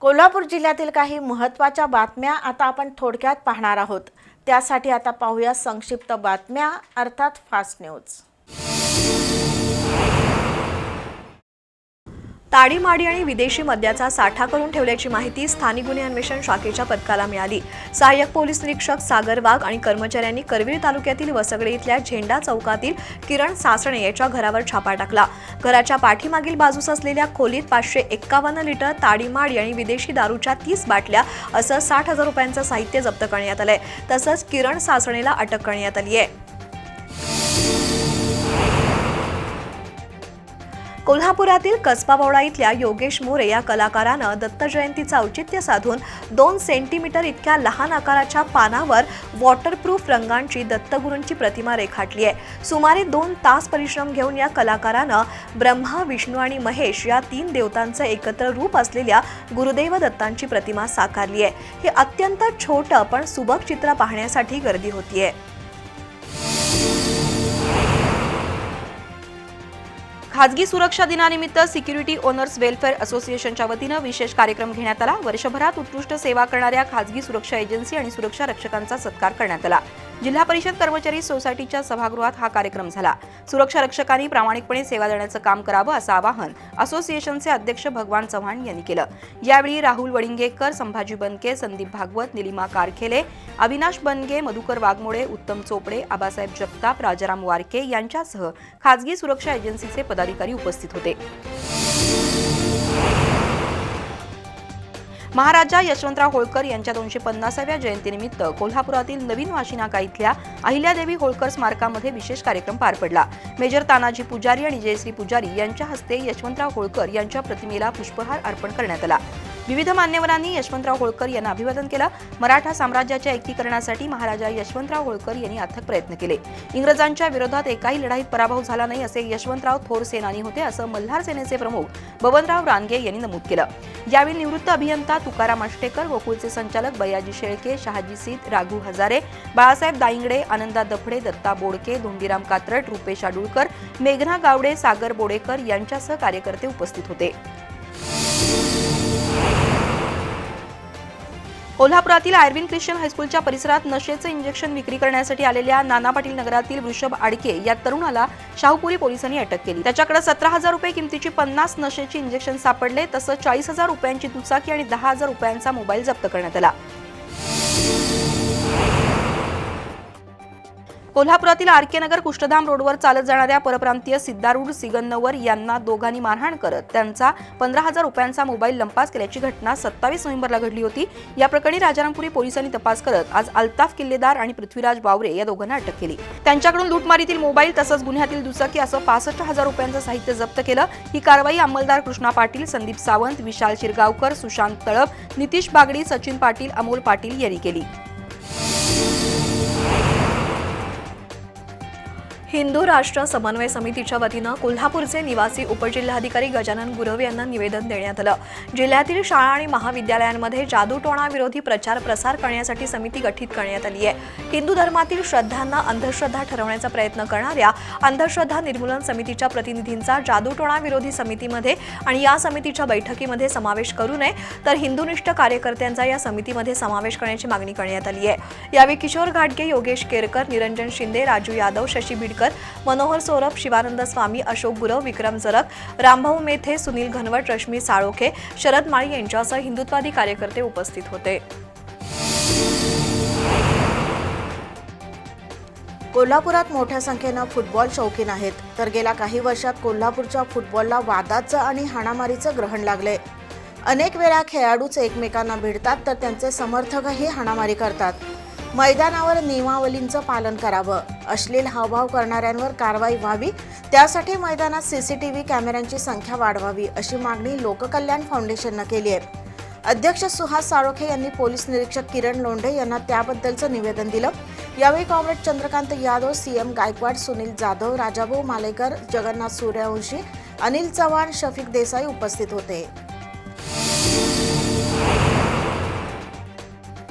कोल्हापूर जिल्ह्यातील काही महत्त्वाच्या बातम्या आता आपण थोडक्यात पाहणार आहोत। त्यासाठी आता पाहूया संक्षिप्त बातम्या अर्थात फास्ट न्यूज। ताडीमाडी आणि विदेशी मद्याचा साठा करून ठेवल्याची माहिती स्थानिक गुन्हे अन्वेषण शाखेच्या पथकाला मिळाली। सहाय्यक पोलीस निरीक्षक सागर वाघ आणि कर्मचाऱ्यांनी करवीर तालुक्यातील वसगडे इथल्या झेंडा चौकातील किरण सासणे याच्या घरावर छापा टाकला। घराच्या पाठीमागील बाजूस असलेल्या खोलीत 551 लिटर ताडीमाडी आणि विदेशी दारूच्या 30 बाटल्या असं 60,000 रुपयांचं साहित्य जप्त करण्यात आलंय। तसंच किरण सासणेला अटक करण्यात आली आहे। कोल्हापुरातील कसबाबवडा इथल्या योगेश मोरे या कलाकारानं दत्त जयंतीचं औचित्य साधून 2 सेंटीमीटर इतक्या लहान आकाराच्या पानावर वॉटरप्रूफ रंगांची दत्तगुरूंची प्रतिमा रेखाटली आहे। सुमारे 2 तास परिश्रम घेऊन या कलाकारानं ब्रह्मा, विष्णू आणि महेश या 3 देवतांचं एकत्र रूप असलेल्या गुरुदेव दत्तांची प्रतिमा साकारली आहे। हे अत्यंत छोटं पण सुबक चित्र पाहण्यासाठी गर्दी होतीये। खाजगी सुरक्षा दिनानिमित्त सिक्युरिटी ओनर्स वेलफेअर असोसिएशनच्या वतीनं विशेष कार्यक्रम घेण्यात आला। वर्षभरात उत्कृष्ट सेवा करणाऱ्या खाजगी सुरक्षा एजन्सी आणि सुरक्षा रक्षकांचा सत्कार करण्यात आला। जिल्हा परिषद कर्मचारी सोसायटीच्या सभागृहात हा कार्यक्रम झाला। सुरक्षा रक्षकांनी प्रामाणिकपणे सेवा देण्याचं काम करावं असं आवाहन असोसिएशनचे अध्यक्ष भगवान चव्हाण यांनी केलं। यावेळी राहुल वडिंगेकर, संभाजी बनके, संदीप भागवत, निलिमा कारखेले, अविनाश बनगे, मधुकर वाघमोडे, उत्तम चोपडे, आबासाहेब जगताप, राजाराम वारके यांच्यासह खाजगी सुरक्षा एजन्सीचे पदाधिकारी उपस्थित होते। महाराजा यशवंतराव होळकर यांच्या 250व्या जयंतीनिमित्त कोल्हापुरातील नवीन वाशीनाका इथल्या अहिल्यादेवी होळकर स्मारकामध्ये विशेष कार्यक्रम पार पडला। मेजर तानाजी पुजारी आणि जयश्री पुजारी यांच्या हस्ते यशवंतराव होळकर यांच्या प्रतिमेला पुष्पहार अर्पण करण्यात आला। विविध मान्यवरांनी यशवंतराव होळकर यांना अभिवादन केलं। मराठा साम्राज्याच्या एकीकरणासाठी महाराजा यशवंतराव होळकर यांनी अथक प्रयत्न केले। इंग्रजांच्या विरोधात एकाही लढाईत पराभव झाला नाही असे यशवंतराव थोर सेनानी होते असं मल्हार सेनेचे प्रमुख बबनराव रानगे यांनी नमूद केलं। यावेळी निवृत्त अभियंता तुकाराम आष्टेकर, गोकुळचे संचालक बयाजी शेळके, शहाजी सीत, राघू हजारे, बाळासाहेब दाईंगडे, आनंदा दफडे, दत्ता बोडके, धोंडीराम कात्रट, रुपेश आडुळकर, मेघना गावडे, सागर बोडेकर यांच्यासह कार्यकर्ते उपस्थित होते। कोल्हापुरातील आयर्विन ख्रिश्चन हायस्कूलच्या परिसरात नशेचं इंजेक्शन विक्री करण्यासाठी आलेल्या नाना पाटील नगरातील वृषभ आडके या तरुणाला शाहूपुरी पोलिसांनी अटक केली। त्याच्याकडे 17,000 रुपये किमतीची 50 नशेची इंजेक्शन सापडले। तसंच 40,000 रुपयांची दुचाकी आणि 10,000 रुपयांचा मोबाईल जप्त करण्यात आला। कोल्हापुरातील आरके नगर कुष्ठधाम रोडवर चालत जाणाऱ्या परप्रांतीय सिद्धारूढ सिगन्नवर यांना दोघांनी मारहाण करत त्यांचा 15,000 रुपयांचा मोबाईल लंपास केल्याची घटना 27 नोव्हेंबरला घडली होती। या प्रकरणी राजारामपुरी पोलिसांनी तपास करत आज अल्ताफ किल्लेदार आणि पृथ्वीराज बावरे या दोघांना अटक केली। त्यांच्याकडून लूटमारीतील मोबाईल तसंच गुन्ह्यातील दुचाकी असं 65,000 रुपयांचं साहित्य जप्त केलं। ही कारवाई अंमलदार कृष्णा पाटील, संदीप सावंत, विशाल शिरगावकर, सुशांत तळप, नितीश बागडी, सचिन पाटील, अमोल पाटील यांनी केली। हिंदू राष्ट्र समन्वय समितीच्या वतीनं कोल्हापूरचे निवासी उपजिल्हाधिकारी गजानन गुरव यांना निवेदन देण्यात आलं। जिल्ह्यातील शाळा आणि महाविद्यालयांमध्ये जादूटोणा विरोधी प्रचार प्रसार करण्यासाठी समिती गठीत करण्यात आली आहे। हिंदू धर्मातील श्रद्धांना अंधश्रद्धा ठरवण्याचा प्रयत्न करणाऱ्या अंधश्रद्धा निर्मूलन समितीच्या प्रतिनिधींचा जादूटोणा विरोधी समितीमध्ये आणि या समितीच्या बैठकीमध्ये समावेश करू नये, तर हिंदुनिष्ठ कार्यकर्त्यांचा या समितीमध्ये समावेश करण्याची मागणी करण्यात आली आहे। यावेळी किशोर घाटगे, योगेश केरकर, निरंजन शिंदे, राजू यादव, शशी बिडकर, मनोहर सौरभ, शिवानंद स्वामी, अशोक गुरव, विक्रम जरग, रामभाऊ मेथे, सुनील घनवट, रश्मी साळोखे, शरद माळी यांच्यासह हिंदुत्वादी कार्यकर्ते उपस्थित होते। कोल्हापुरात मोठ्या संख्येनं फुटबॉल शौकीन आहेत, तर गेल्या काही वर्षात कोल्हापूरच्या फुटबॉलला वादाचं आणि हाणामारीचं ग्रहण लागले। अनेक वेळा खेळाडूच एकमेकांना भिडतात तर त्यांचे समर्थकही हाणामारी करतात। मैदानावर नियमावलींचं पालन करावं, अश्लील हावभाव करणाऱ्यांवर कारवाई व्हावी, त्यासाठी मैदानात सीसीटीव्ही कॅमेऱ्यांची संख्या वाढवावी अशी मागणी लोककल्याण फाउंडेशननं केली आहे। अध्यक्ष सुहास साळोखे यांनी पोलीस निरीक्षक किरण लोंढे यांना त्याबद्दलचं निवेदन दिलं। यावेळी कॉम्रेड चंद्रकांत यादव, सीएम गायकवाड, सुनील जाधव, राजाभाऊ मालेकर, जगन्नाथ सूर्यवंशी, अनिल चव्हाण, शफिक देसाई उपस्थित होते।